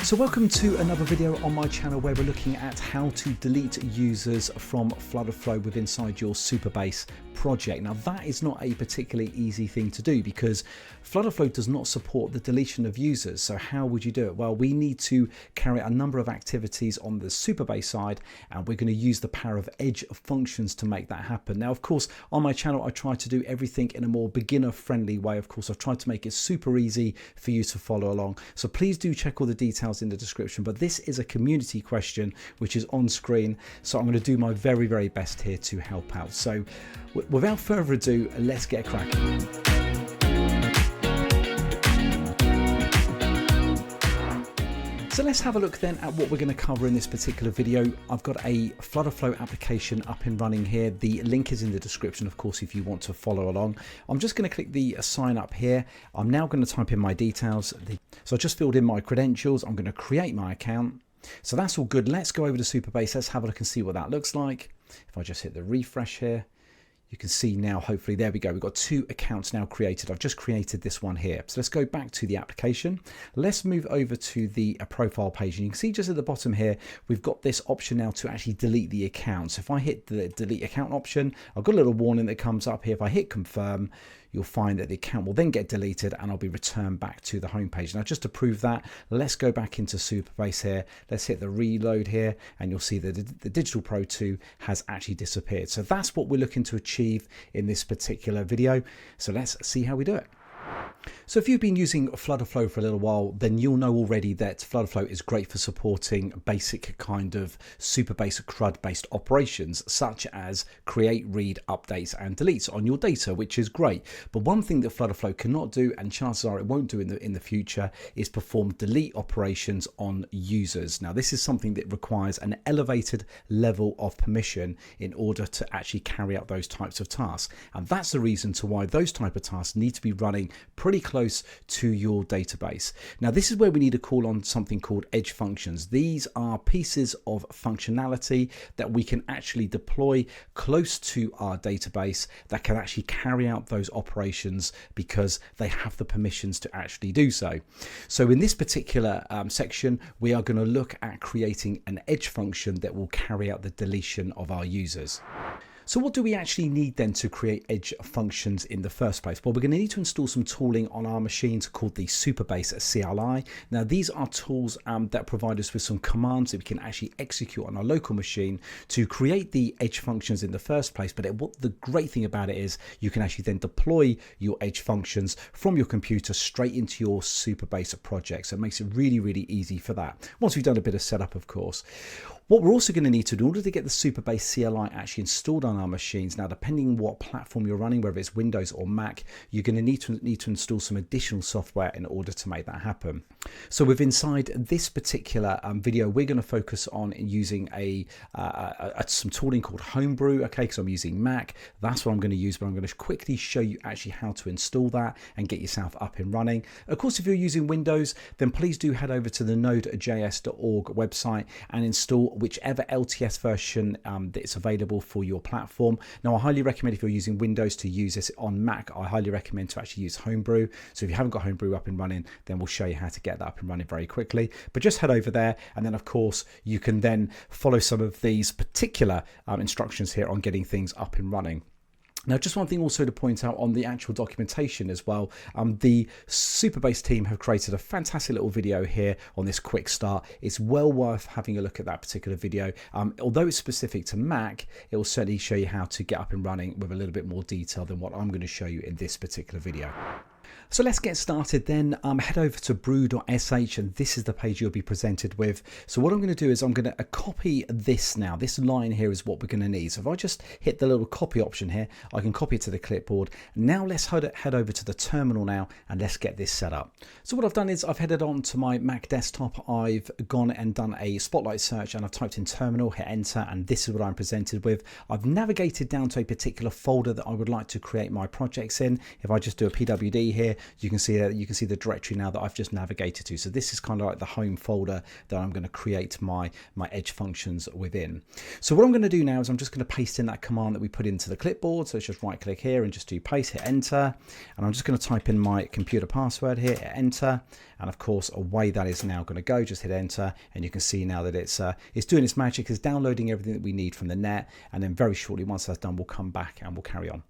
So welcome to another video on my channel where we're looking at how to delete users from FlutterFlow within inside your Supabase project. Now that is not a particularly easy thing to do because FlutterFlow does not support the deletion of users. So how would you do it? Well, we need to carry out a number of activities on the Supabase side, and we're going to use the power of Edge functions to make that happen. Now, of course, on my channel, I try to do everything in a more beginner-friendly way. Of course, I've tried to make it super easy for you to follow along. So please do check all the details in the description. But this is a community question which is on screen. So I'm going to do my very, very best here to help out. So without further ado, let's get cracking. So let's have a look then at what we're going to cover in this particular video. I've got a FlutterFlow application up and running here. The link is in the description, of course, if you want to follow along. I'm just going to click the sign up here. I'm now going to type in my details. So I just filled in my credentials. I'm going to create my account. So that's all good. Let's go over to Supabase. Let's have a look and see what that looks like. If I just hit the refresh here, you can see now, hopefully, there we go. We've got 2 accounts now created. I've just created this one here. So let's go back to the application. Let's move over to the profile page. And you can see just at the bottom here, we've got this option now to actually delete the account. So if I hit the delete account option, I've got a little warning that comes up here. If I hit confirm, you'll find that the account will then get deleted and I'll be returned back to the home page. Now, just to prove that, let's go back into Supabase here. Let's hit the reload here and you'll see that the Digital Pro 2 has actually disappeared. So that's what we're looking to achieve in this particular video. So let's see how we do it. So if you've been using FlutterFlow for a little while, then you'll know already that FlutterFlow is great for supporting basic kind of Supabase CRUD based operations, such as create, read, updates and deletes on your data, which is great. But one thing that FlutterFlow cannot do, and chances are it won't do in the future, is perform delete operations on users. Now, this is something that requires an elevated level of permission in order to actually carry out those types of tasks. And that's the reason to why those type of tasks need to be running pretty close to your database. Now, this is where we need to call on something called Edge functions. These are pieces of functionality that we can actually deploy close to our database that can actually carry out those operations because they have the permissions to actually do so. So in this particular section, we are going to look at creating an Edge function that will carry out the deletion of our users. So what do we actually need then to create Edge functions in the first place? Well, we're going to need to install some tooling on our machines called the Supabase CLI. Now, these are tools that provide us with some commands that we can actually execute on our local machine to create the Edge functions in the first place. But what the great thing about it is you can actually then deploy your Edge functions from your computer straight into your Supabase project. So it makes it really, really easy for that. Once we've done a bit of setup, of course. What we're also going to need to do in order to get the Supabase CLI actually installed on our machines, now depending on what platform you're running, whether it's Windows or Mac, you're going to need to install some additional software in order to make that happen. So with inside this particular video, we're going to focus on using some tooling called Homebrew, okay, because I'm using Mac. That's what I'm going to use, but I'm going to quickly show you actually how to install that and get yourself up and running. Of course, if you're using Windows, then please do head over to the nodejs.org website and install whichever LTS version that is available for your platform. Now, I highly recommend if you're using Windows to use this on Mac. I highly recommend to actually use Homebrew. So if you haven't got Homebrew up and running, then we'll show you how to get that up and running very quickly. But just head over there, and then of course you can then follow some of these particular instructions here on getting things up and running. Now, just one thing also to point out on the actual documentation as well, the Supabase team have created a fantastic little video here on this quick start. It's well worth having a look at that particular video. Although it's specific to Mac, it will certainly show you how to get up and running with a little bit more detail than what I'm going to show you in this particular video. So let's get started then. Head over to brew.sh and this is the page you'll be presented with. So what I'm going to do is I'm going to copy this now. This line here is what we're going to need. So if I just hit the little copy option here, I can copy it to the clipboard. Now let's head over to the terminal now and let's get this set up. So what I've done is I've headed on to my Mac desktop. I've gone and done a Spotlight search and I've typed in terminal, hit enter, and this is what I'm presented with. I've navigated down to a particular folder that I would like to create my projects in. If I just do a PWD here, you can see the directory now that I've just navigated to. So this is kind of like the home folder that I'm going to create my Edge functions within. So what I'm going to do now is I'm just going to paste in that command that we put into the clipboard. So let's just right click here and just do paste, hit enter, and I'm just going to type in my computer password here, hit enter, and of course away that is now going to go. Just hit enter, and you can see now that it's doing its magic, it's downloading everything that we need from the net, and then very shortly once that's done we'll come back and we'll carry on.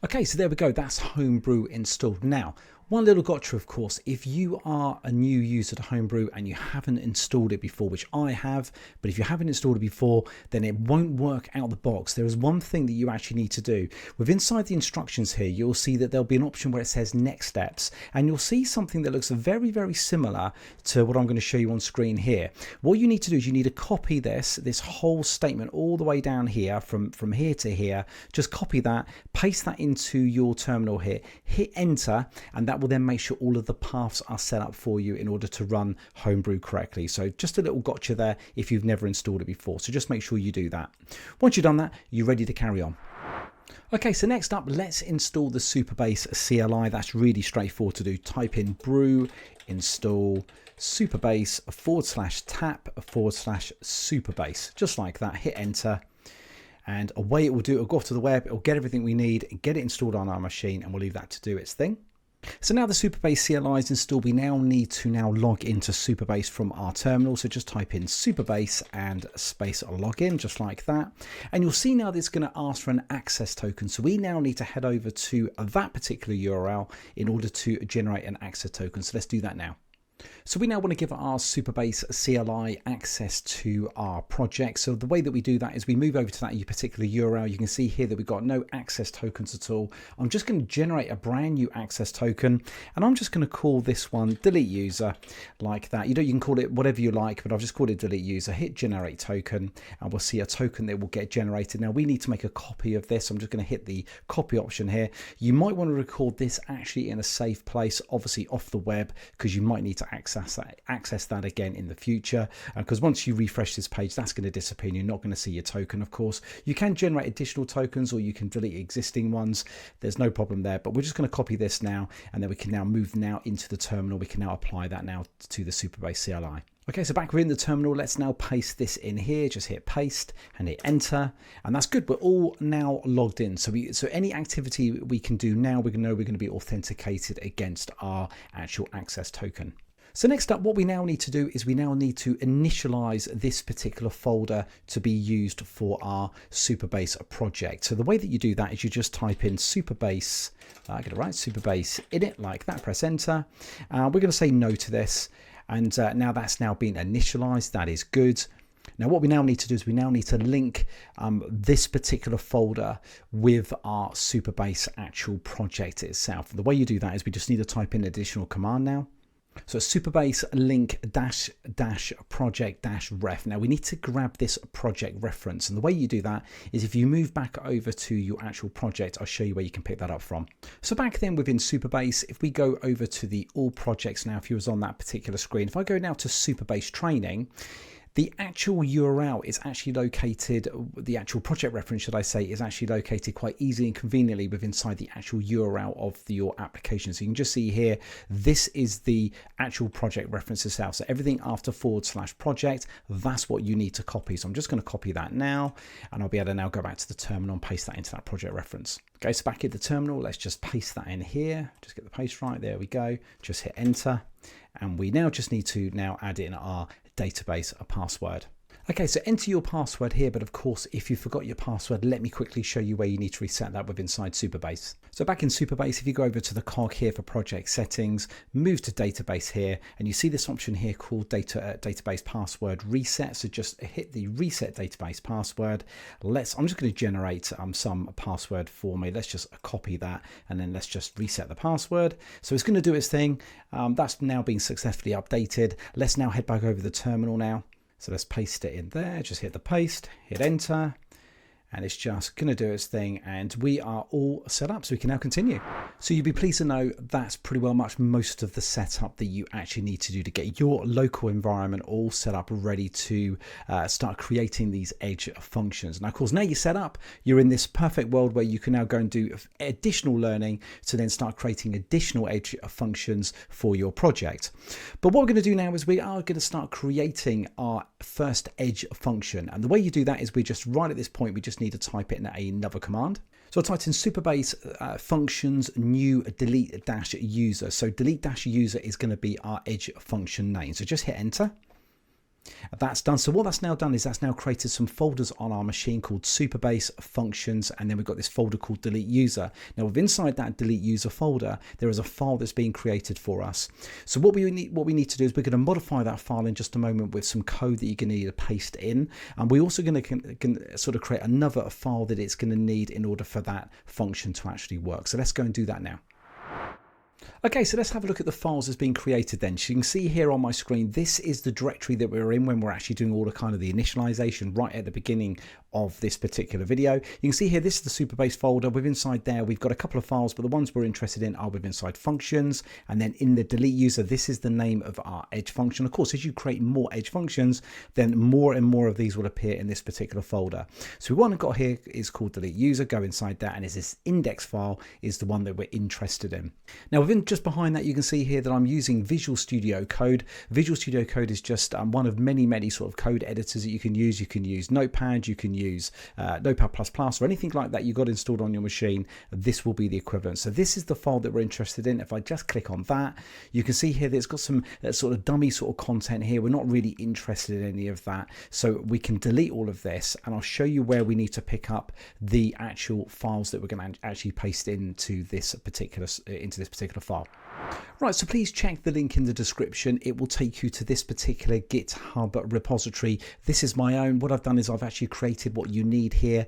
Okay, so there we go, that's Homebrew installed. Now, one little gotcha, of course, if you are a new user to Homebrew and you haven't installed it before, which I have, but if you haven't installed it before, then it won't work out the box. There is one thing that you actually need to do. Inside the instructions here, you'll see that there'll be an option where it says next steps, and you'll see something that looks very, very similar to what I'm going to show you on screen here. What you need to do is you need to copy this whole statement all the way down here, from here to here. Just copy that, paste that into your terminal here, hit enter, and that will then make sure all of the paths are set up for you in order to run Homebrew correctly. So just a little gotcha there if you've never installed it before. So just make sure you do that. Once you've done that, you're ready to carry on. Okay, so next up, let's install the Supabase CLI. That's really straightforward to do. Type in brew install Supabase /tap/Supabase, just like that. Hit enter. And away it will do. It'll go off to the web. It'll get everything we need, get it installed on our machine, and we'll leave that to do its thing. So now the Supabase CLI is installed, we now need to log into Supabase from our terminal. So just type in Supabase and space login, just like that. And you'll see now that it's going to ask for an access token. So we now need to head over to that particular URL in order to generate an access token. So let's do that now. So we now want to give our Supabase CLI access to our project. So the way that we do that is we move over to that particular URL. You can see here that we've got no access tokens at all. I'm just going to generate a brand new access token, and I'm just going to call this one delete user, like that. You can call it whatever you like, but I've just called it delete user. Hit generate token, and we'll see a token that will get generated. Now we need to make a copy of this. I'm just going to hit the copy option here. You might want to record this actually in a safe place, obviously off the web, because you might need to access that again in the future, because once you refresh this page, that's going to disappear and you're not going to see your token. Of course, you can generate additional tokens or you can delete existing ones. There's no problem there, but we're just going to copy this now, and then we can now move into the terminal. We can now apply that now to the Supabase CLI. Okay, so back within the terminal, let's now paste this in here. Just hit paste and hit enter, and that's good. We're all now logged in. So any activity we can do now, we know we're going to be authenticated against our actual access token. So next up, what we now need to do is we now need to initialize this particular folder to be used for our Supabase project. So the way that you do that is you just type in Supabase, I get it right, Supabase init, like that, press enter. We're going to say no to this. And now that's now been initialized. That is good. Now what we now need to do is we now need to link this particular folder with our Supabase actual project itself. The way you do that is we just need to type in additional command now. So Supabase link --project-ref. Now we need to grab this project reference, and the way you do that is if you move back over to your actual project, I'll show you where you can pick that up from. So back then within Supabase, if we go over to the all projects now, if you was on that particular screen, if I go now to Supabase training, the actual URL is actually located, the actual project reference, should I say, is actually located quite easily and conveniently within inside the actual URL of your application. So you can just see here, this is the actual project reference itself. So everything after /project, that's what you need to copy. So I'm just going to copy that now, and I'll be able to now go back to the terminal and paste that into that project reference. Okay, so back at the terminal, let's just paste that in here. Just get the paste right, there we go. Just hit enter. And we now just need to now add in our database password. Okay, so enter your password here, but of course, if you forgot your password, let me quickly show you where you need to reset that with inside Supabase. So back in Supabase, if you go over to the cog here for project settings, move to database here, and you see this option here called database password reset. So just hit the reset database password. I'm just going to generate some password for me. Let's just copy that, and then let's just reset the password. So it's going to do its thing. That's now been successfully updated. Let's now head back over the terminal now. So let's paste it in there, just hit the paste, hit enter, and it's just going to do its thing, and we are all set up, so we can now continue. So you'd be pleased to know that's pretty well much most of the setup that you actually need to do to get your local environment all set up, ready to start creating these Edge functions. Now, of course, now you're set up, you're in this perfect world where you can now go and do additional learning to then start creating additional Edge functions for your project. But what we're going to do now is we are going to start creating our first Edge function, and the way you do that is we just right at this point we just need to type it in another command. So I typed in Supabase functions new delete dash user. So delete dash user is going to be our Edge function name. So just hit enter. That's done. So what that's now done is that's now created some folders on our machine called Supabase functions, and then we've got this folder called delete user. Now within inside that delete user folder there is a file that's being created for us. So what we need to do is we're going to modify that file in just a moment with some code that you're going to need to paste in, and we're also going to sort of create another file that it's going to need in order for that function to actually work. So let's go and do that now. Okay, so let's have a look at the files that's been created then. So you can see here on my screen, this is the directory that we're in when we're actually doing all the kind of the initialization right at the beginning of this particular video. You can see here, this is the Supabase folder. With inside there, we've got a couple of files, but the ones we're interested in are with inside functions. And then in the delete user, this is the name of our Edge function. Of course, as you create more Edge functions, then more and more of these will appear in this particular folder. So one I've got here is called delete user. Go inside that, and is this index file is the one that we're interested in. Now, within just behind that, you can see here that I'm using Visual Studio Code. Visual Studio Code is just one of many sort of code editors that you can use. You can use Notepad, you can use Notepad++ or anything like that you got installed on your machine. This will be the equivalent. So this is the file that we're interested in. If I just click on that, you can see here that it's got some sort of dummy sort of content here. We're not really interested in any of that. So we can delete all of this, and I'll show you where we need to pick up the actual files that we're going to actually paste into this particular file. Right, so please check the link in the description. It will take you to this particular GitHub repository. This is my own. What I've done is I've actually created what you need here.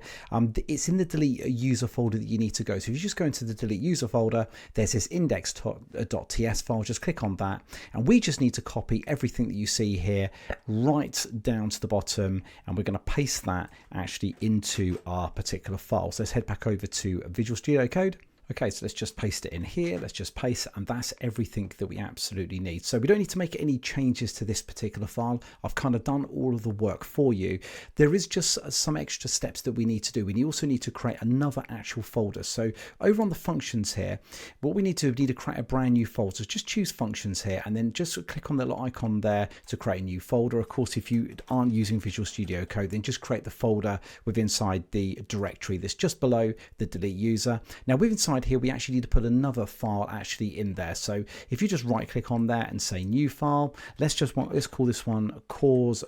It's in the delete user folder that you need to go. So if you just go into the delete user folder, there's this index.ts file. Just click on that, and we just need to copy everything that you see here right down to the bottom, and we're going to paste that actually into our particular file. So let's head back over to Visual Studio Code. Okay, so let's just paste it in here. Let's just paste, and that's everything that we absolutely need. So we don't need to make any changes to this particular file. I've kind of done all of the work for you. There is just some extra steps that we need to do. We also need to create another actual folder. So over on the functions here, what we need to create a brand new folder. So just choose functions here, and then just click on the little icon there to create a new folder. Of course, if you aren't using Visual Studio Code, then just create the folder within inside the directory that's just below the delete user. Now with inside here, we actually need to put another file actually in there. So if you just right click on there and say new file, let's call this one cause.ts.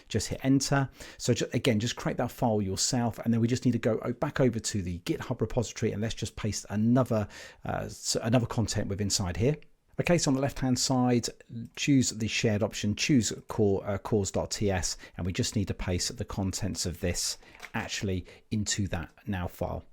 Just hit enter. So just create that file yourself, and then we just need to go back over to the GitHub repository, and let's just paste another content within inside here. Okay, so on the left hand side, choose the shared option, choose cause.ts, and we just need to paste the contents of this actually into that now file.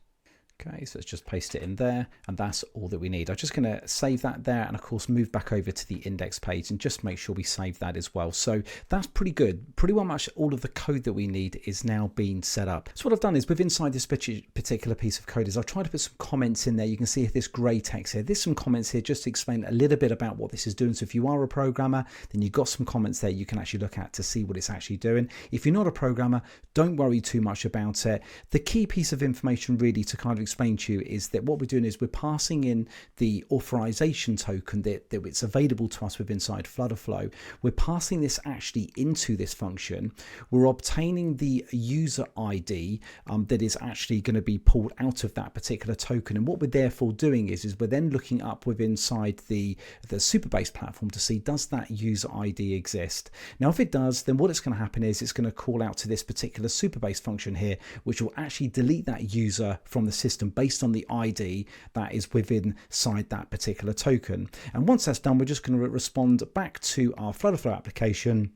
Okay, so let's just paste it in there, and that's all that we need. I'm just going to save that there, and of course move back over to the index page and just make sure we save that as well. So that's pretty good. Pretty well much all of the code that we need is now being set up. So what I've done is with inside this particular piece of code is I've tried to put some comments in there. You can see this grey text here. There's some comments here just to explain a little bit about what this is doing. So if you are a programmer, then you've got some comments there you can actually look at to see what it's actually doing. If you're not a programmer, don't worry too much about it. The key piece of information really to kind of explain to you is that what we're doing is we're passing in the authorization token that it's available to us with inside FlutterFlow. We're passing this actually into this function. We're obtaining the user ID that is actually going to be pulled out of that particular token. And what we're therefore doing is we're then looking up with inside the Supabase platform to see, does that user ID exist? Now, if it does, then what it's going to happen is it's going to call out to this particular Supabase function here, which will actually delete that user from the system based on the ID that is within inside that particular token. And once that's done, we're just going to respond back to our FlutterFlow application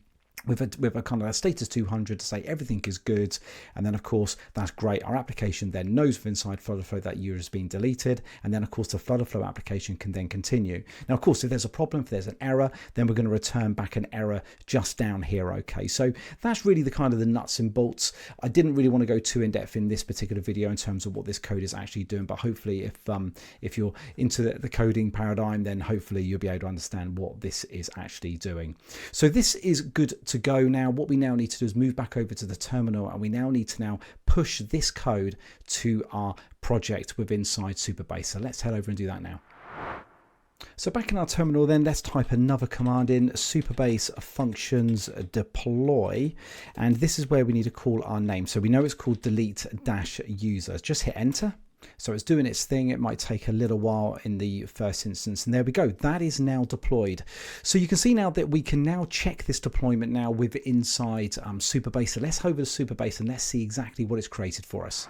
with a kind of a status 200 to say everything is good, and then of course that's great. Our application then knows within inside FlutterFlow that user has been deleted, and then of course the FlutterFlow application can then continue. Now of course if there's a problem, if there's an error, then we're going to return back an error just down here. Okay, so that's really the kind of the nuts and bolts. I didn't really want to go too in depth in this particular video in terms of what this code is actually doing, but hopefully if you're into the coding paradigm, then hopefully you'll be able to understand what this is actually doing. So this is good to go. Now what we now need to do is move back over to the terminal, and we now need to push this code to our project within inside Supabase. So let's head over and do that now. So back in our terminal then, let's type another command in, Supabase functions deploy, and this is where we need to call our name. So we know it's called delete-user. Just hit enter. So it's doing its thing. It might take a little while in the first instance, and there we go. That is now deployed. So you can see now that we can now check this deployment now with inside Supabase. So let's head over to Supabase and let's see exactly what it's created for us.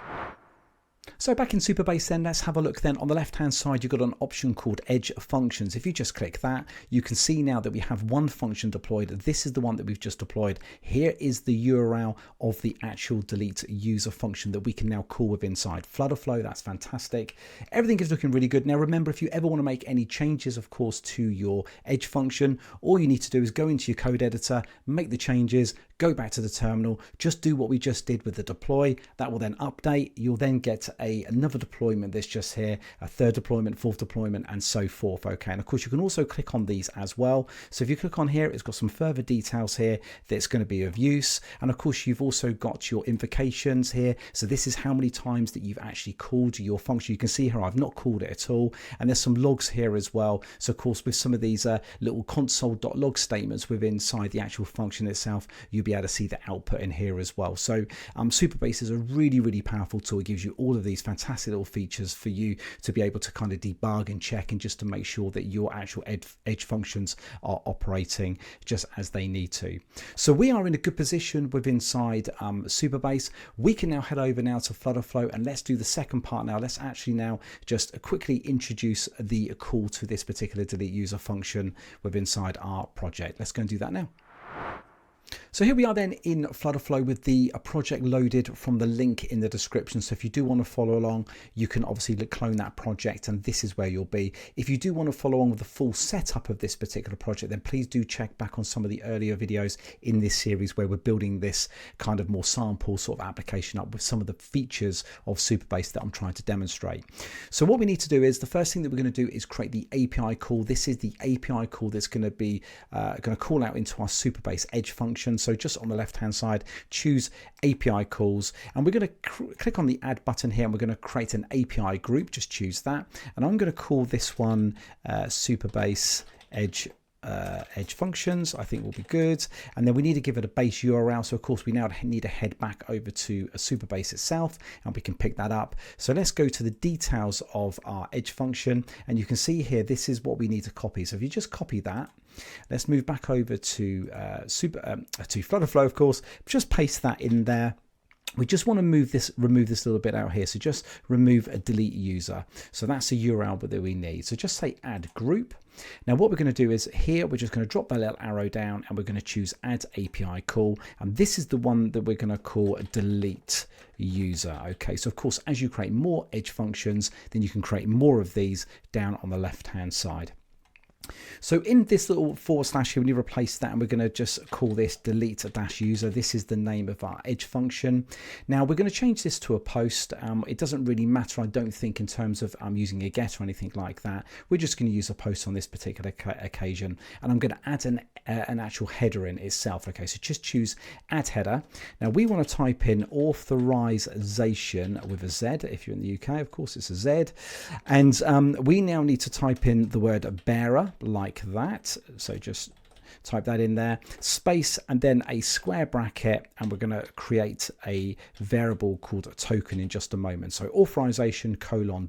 So back in Supabase then, let's have a look then. On the left hand side, you've got an option called Edge Functions. If you just click that, you can see now that we have one function deployed. This is the one that we've just deployed. Here is the URL of the actual delete user function that we can now call with inside FlutterFlow. That's fantastic. Everything is looking really good. Now remember, if you ever want to make any changes, of course, to your Edge function, all you need to do is go into your code editor, make the changes, go back to the terminal, just do what we just did with the deploy. That will then update. You'll then get another deployment that's just here, a third deployment, fourth deployment, and so forth. Okay, and of course you can also click on these as well. So if you click on here, it's got some further details here that's going to be of use, and of course you've also got your invocations here. So this is how many times that you've actually called your function. You can see here I've not called it at all, and there's some logs here as well. So of course with some of these little console.log statements within inside the actual function itself, you'll be able to see the output in here as well. So Supabase is a really powerful tool. It gives you all of these fantastic little features for you to be able to kind of debug and check, and just to make sure that your actual edge functions are operating just as they need to. So we are in a good position with inside Supabase. We can now head over now to FlutterFlow, and let's do the second part now. Let's actually now just quickly introduce the call to this particular delete user function with inside our project. Let's go and do that now. So here we are then in FlutterFlow with the project loaded from the link in the description. So if you do want to follow along, you can obviously clone that project, and this is where you'll be. If you do want to follow on with the full setup of this particular project, then please do check back on some of the earlier videos in this series where we're building this kind of more sample sort of application up with some of the features of Supabase that I'm trying to demonstrate. So what we need to do is, the first thing that we're going to do is create the API call. This is the API call that's going to be going to call out into our Supabase Edge function. So just on the left hand side, choose API calls, and we're going to click on the add button here, and we're going to create an API group. Just choose that, and I'm going to call this one Supabase Edge functions. I think will be good, and then we need to give it a base URL. So of course we now need to head back over to Supabase itself, and we can pick that up. So let's go to the details of our Edge function, and you can see here this is what we need to copy. So if you just copy that, let's move back over to FlutterFlow, of course, just paste that in there. We just want to remove this little bit out here. So just remove a delete user. So that's a URL that we need. So just say add group. Now what we're going to do is here, we're just going to drop that little arrow down, and we're going to choose add API call. And this is the one that we're going to call delete user. Okay, so of course, as you create more Edge functions, then you can create more of these down on the left hand side. So in this little / here, we need to replace that, and we're going to just call this delete-user. This is the name of our Edge function. Now we're going to change this to a post. It doesn't really matter, I don't think, in terms of using a get or anything like that. We're just going to use a post on this particular occasion, and I'm going to add an actual header in itself. Okay, so just choose add header. Now we want to type in authorization with a Z. If you're in the UK, of course, it's a Z, and we now need to type in the word bearer, like that. So just type that in there, space, and then a square bracket, and we're going to create a variable called a token in just a moment. So authorization :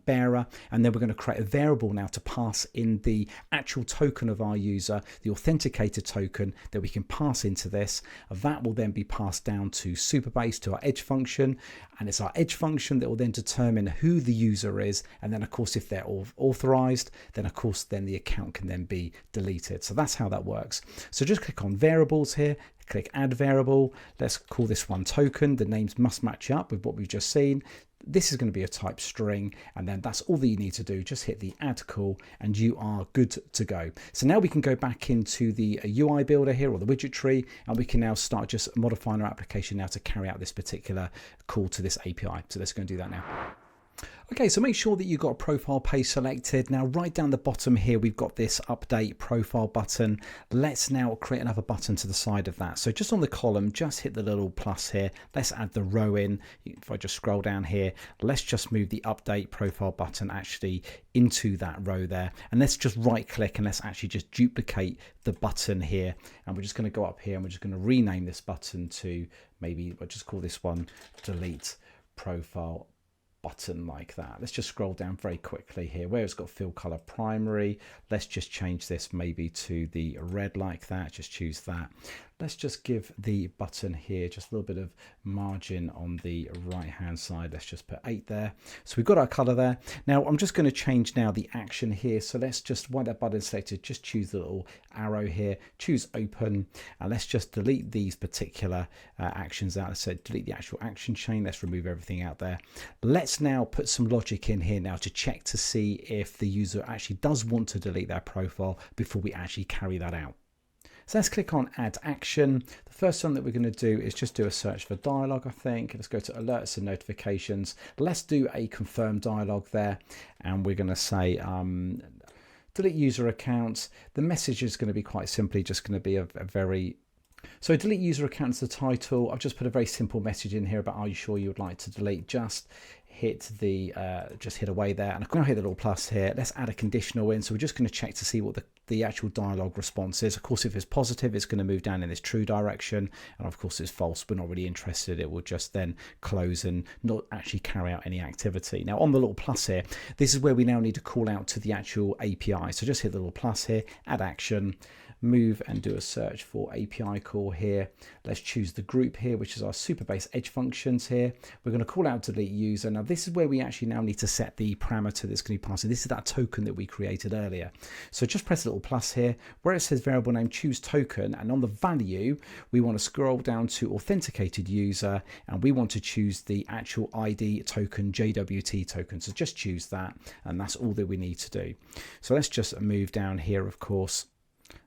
bearer, and then we're going to create a variable now to pass in the actual token of our user, the authenticated token that we can pass into this. That will then be passed down to Supabase, to our Edge function, and it's our Edge function that will then determine who the user is, and then of course if they're authorized, then of course then the account can then be deleted. So that's how that works. So just click on variables here, click add variable. Let's call this one token. The names must match up with what we've just seen. This is going to be a type string, and then that's all that you need to do. Just hit the add call and you are good to go. So now we can go back into the UI builder here, or the widget tree, and we can now start just modifying our application now to carry out this particular call to this API. So let's go and do that now. Okay, so make sure that you've got a profile page selected. Now, right down the bottom here, we've got this update profile button. Let's now create another button to the side of that. So just on the column, just hit the little plus here. Let's add the row in. If I just scroll down here, let's just move the update profile button actually into that row there. And let's just right click and let's actually just duplicate the button here. And we're just going to go up here and we're just going to rename this button to, maybe we'll just call this one delete profile button, like that. Let's just scroll down very quickly here where it's got fill color primary. Let's just change this maybe to the red, like that. Just choose that. Let's just give the button here just a little bit of margin on the right hand side. Let's just put 8 there. So we've got our color there. Now I'm just going to change now the action here. So let's just, while that button is selected, just choose the little arrow here, choose open, and let's just delete these particular actions out. So delete the actual action chain. Let's remove everything out there. Let's now put some logic in here now to check to see if the user actually does want to delete their profile before we actually carry that out. So let's click on add action. The first one that we're going to do is just do a search for dialog, I think. Let's go to alerts and notifications. Let's do a confirm dialog there. And we're going to say delete user accounts. The message is going to be quite simply just going to be a very... So delete user accounts, the title. I've just put a very simple message in here about are you sure you would like to delete. Just hit the just hit away there, and I'm going to hit the little plus here. Let's add a conditional in. So we're just going to check to see what the actual dialogue response is. Of course, if it's positive, it's going to move down in this true direction, and of course, it's false, we're not really interested. It will just then close and not actually carry out any activity. Now on the little plus here, this is where we now need to call out to the actual API. So just hit the little plus here, add action, move and do a search for API call here. Let's choose the group here, which is our Supabase Edge functions here. We're going to call out delete user. Now this is where we actually now need to set the parameter that's going to be passed. This is that token that we created earlier. So just press a little plus here where it says variable name, choose token, and on the value we want to scroll down to authenticated user, and we want to choose the actual ID token, JWT token. So just choose that, and that's all that we need to do. So let's just move down here, of course.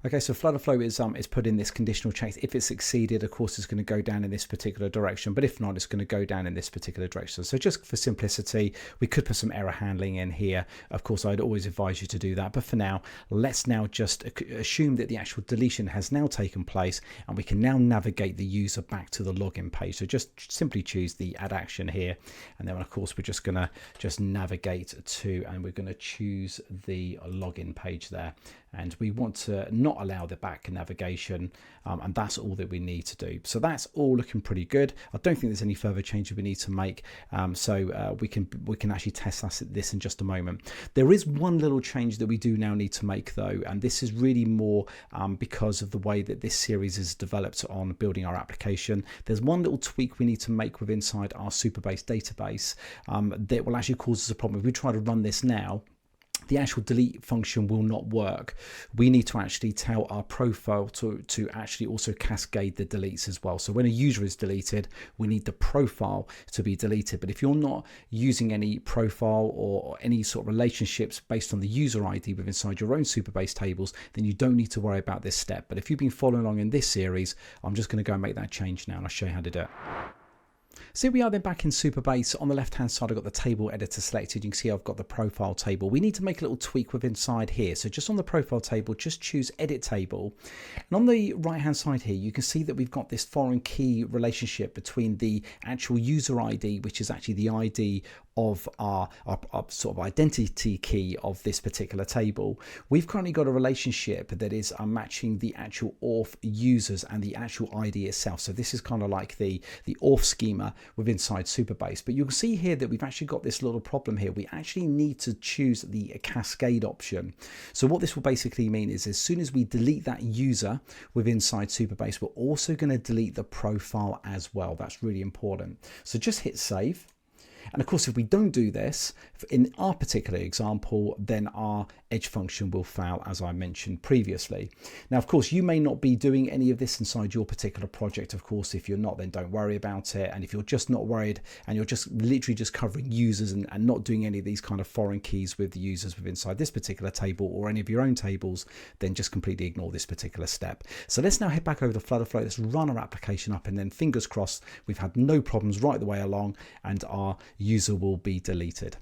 Okay, so FlutterFlow is put in this conditional checks. If it's succeeded, of course, it's going to go down in this particular direction, but if not, it's going to go down in this particular direction. So just for simplicity, we could put some error handling in here. Of course, I'd always advise you to do that, but for now, let's now just assume that the actual deletion has now taken place, and we can now navigate the user back to the login page. So just simply choose the add action here, and then of course, we're just going to just navigate to, and we're going to choose the login page there. And we want to not allow the back navigation, and that's all that we need to do. So that's all looking pretty good. I don't think there's any further changes we need to make, so we can actually test this in just a moment. There is one little change that we do now need to make though, and this is really more because of the way that this series is developed on building our application. There's one little tweak we need to make with inside our Supabase database that will actually cause us a problem. If we try to run this now, the actual delete function will not work. We need to actually tell our profile to actually also cascade the deletes as well. So when a user is deleted, we need the profile to be deleted. But if you're not using any profile or any sort of relationships based on the user ID within inside your own Supabase tables, then you don't need to worry about this step. But if you've been following along in this series, I'm just going to go and make that change now, and I'll show you how to do it. So here we are then back in Supabase. On the left hand side I've got the table editor selected. You can see I've got the profile table. We need to make a little tweak with inside here. So just on the profile table, just choose edit table, and on the right hand side here you can see that we've got this foreign key relationship between the actual user ID, which is actually the ID of our sort of identity key of this particular table. We've currently got a relationship that is matching the actual auth users and the actual ID itself. So this is kind of like the auth schema with inside Supabase. But you'll see here that we've actually got this little problem here. We actually need to choose the cascade option. So what this will basically mean is as soon as we delete that user with inside Supabase, we're also going to delete the profile as well. That's really important. So just hit save. And of course, if we don't do this, in our particular example, then our Edge function will fail, as I mentioned previously. Now, of course, you may not be doing any of this inside your particular project. Of course, if you're not, then don't worry about it. And if you're just not worried and you're just literally just covering users and not doing any of these kind of foreign keys with the users within inside this particular table or any of your own tables, then just completely ignore this particular step. So let's now head back over to FlutterFlow. Let's run our application up, and then fingers crossed, we've had no problems right the way along and our user will be deleted.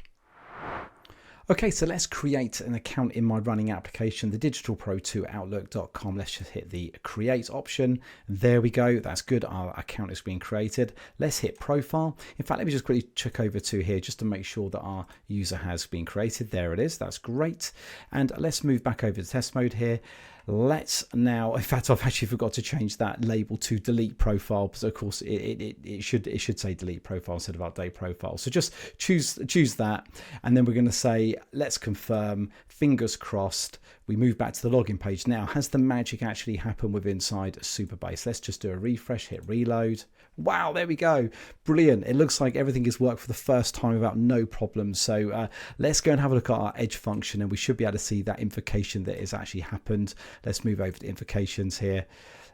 Okay, so let's create an account in my running application, the digitalpro2outlook.com. Let's just hit the create option. There we go. That's good. Our account is being created. Let's hit profile. In fact, let me just quickly check over to here just to make sure that our user has been created. There it is. That's great. And let's move back over to test mode here. Let's now, in fact, I've actually forgot to change that label to delete profile. So of course it should say delete profile instead of update profile. So just choose that. And then we're going to say, let's confirm, fingers crossed. We move back to the login page. Now, has the magic actually happened with inside Supabase? Let's just do a refresh, hit reload. Wow, there we go. Brilliant. It looks like everything has worked for the first time without no problems. So let's go and have a look at our Edge function, and we should be able to see that invocation that has actually happened. Let's move over to invocations here.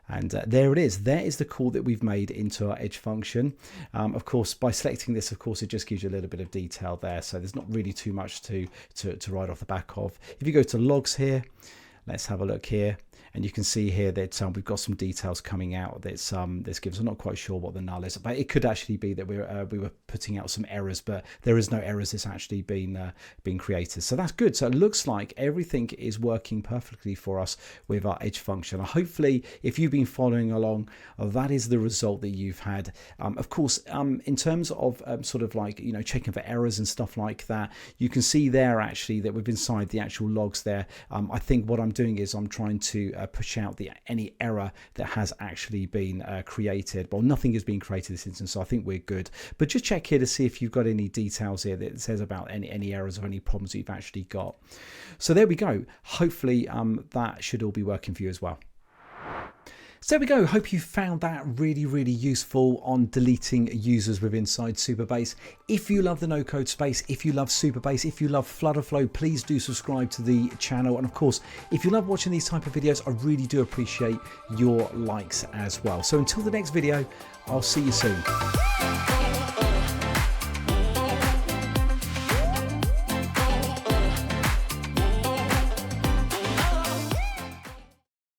And there it is. There is the call that we've made into our Edge function. Of course, by selecting this, of course, it just gives you a little bit of detail there. So there's not really too much to write off the back of. If you go to logs here, let's have a look here. And you can see here that we've got some details coming out. This gives, I'm not quite sure what the null is, but it could actually be that we were putting out some errors, but there is no errors. It's actually been created. So that's good. So it looks like everything is working perfectly for us with our Edge function. Hopefully, if you've been following along, that is the result that you've had. Of course, in terms of sort of like, you know, checking for errors and stuff like that, you can see there actually that we've inside the actual logs there. I think what I'm doing is I'm trying to push out any error that has actually been created. Well, nothing has been created in this instance, so I think we're good. But just check here to see if you've got any details here that says about any errors or any problems that you've actually got. So there we go. Hopefully that should all be working for you as well. So there we go. Hope you found that really, really useful on deleting users with inside Supabase. If you love the no-code space, if you love Supabase, if you love FlutterFlow, please do subscribe to the channel. And of course, if you love watching these type of videos, I really do appreciate your likes as well. So until the next video, I'll see you soon.